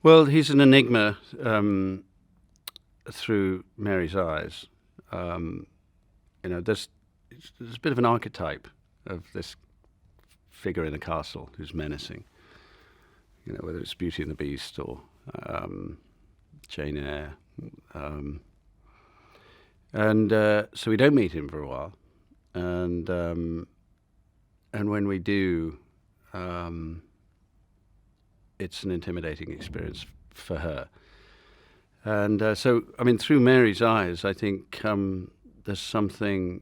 Well, he's an enigma through Mary's eyes. There's a bit of an archetype of this figure in a castle who's menacing. Whether it's Beauty and the Beast or Jane Eyre. So we don't meet him for a while. And when we do, it's an intimidating experience for her. And through Mary's eyes, I think there's something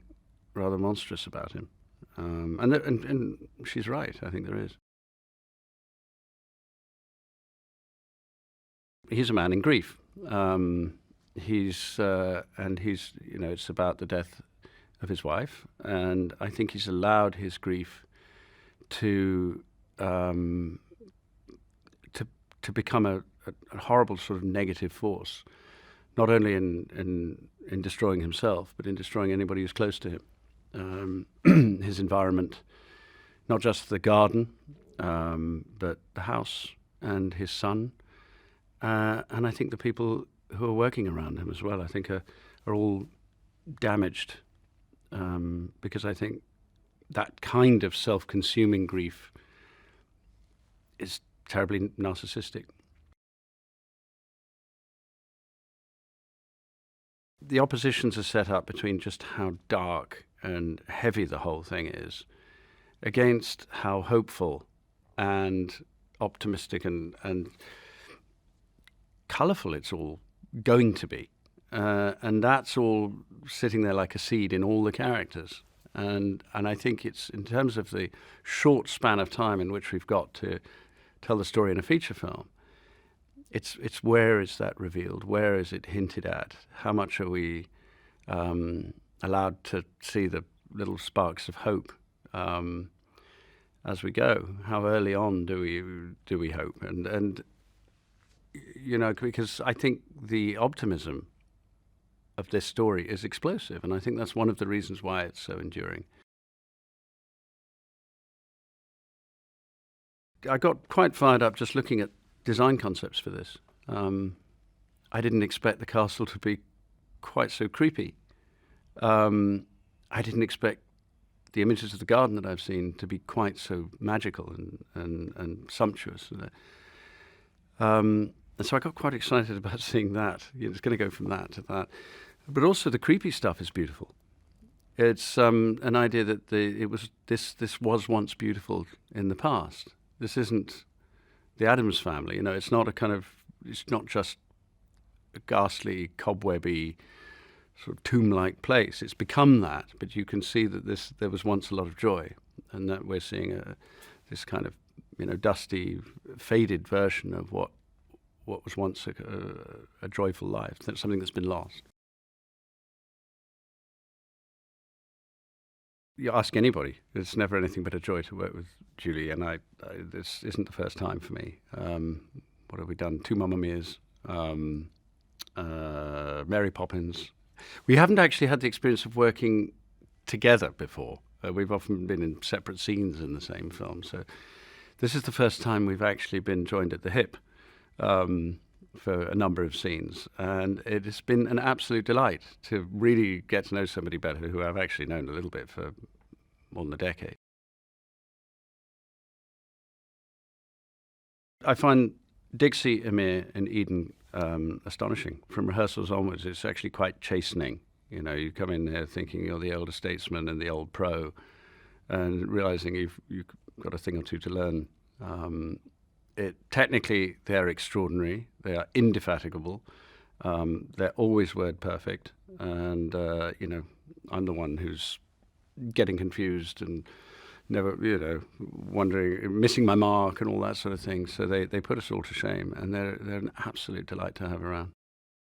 rather monstrous about him. And she's right, I think there is. He's a man in grief. It's about the death of his wife, and I think he's allowed his grief to become a horrible sort of negative force, not only in destroying himself, but in destroying anybody who's close to him. His environment, not just the garden, but the house and his son. And I think the people who are working around him as well, I think are all damaged, because I think that kind of self-consuming grief is terribly narcissistic. The oppositions are set up between just how dark and heavy the whole thing is against how hopeful and optimistic and colourful it's all going to be. And that's all sitting there like a seed in all the characters. And I think it's, in terms of the short span of time in which we've got to tell the story in a feature film, it's where is that revealed? Where is it hinted at? How much are we allowed to see the little sparks of hope as we go? How early on do we hope? And because I think the optimism of this story is explosive, and I think that's one of the reasons why it's so enduring. I got quite fired up just looking at design concepts for this. I didn't expect the castle to be quite so creepy. I didn't expect the images of the garden that I've seen to be quite so magical and sumptuous. And so I got quite excited about seeing that. It's going to go from that to that. But also the creepy stuff is beautiful. It's an idea that this was once beautiful in the past. This isn't the Addams Family. It's not it's not just a ghastly, cobwebby, sort of tomb-like place. It's become that, but you can see that there was once a lot of joy, and that we're seeing this kind of dusty, faded version of what was once a joyful life. That's something that's been lost. You ask anybody, it's never anything but a joy to work with Julie, and this isn't the first time for me. What have we done? 2 Mamma Mias, Mary Poppins. We haven't actually had the experience of working together before. We've often been in separate scenes in the same film, so this is the first time we've actually been joined at the hip for a number of scenes, and it has been an absolute delight to really get to know somebody better who I've actually known a little bit for more than a decade. I find Dixie, Amir and Eden astonishing. From rehearsals onwards, it's actually quite chastening. You come in there thinking you're the elder statesman and the old pro, and realizing you've got a thing or two to learn. Technically, they're extraordinary. They are indefatigable. They're always word perfect. And, I'm the one who's getting confused and never, wondering, missing my mark and all that sort of thing. So they put us all to shame. And they're an absolute delight to have around.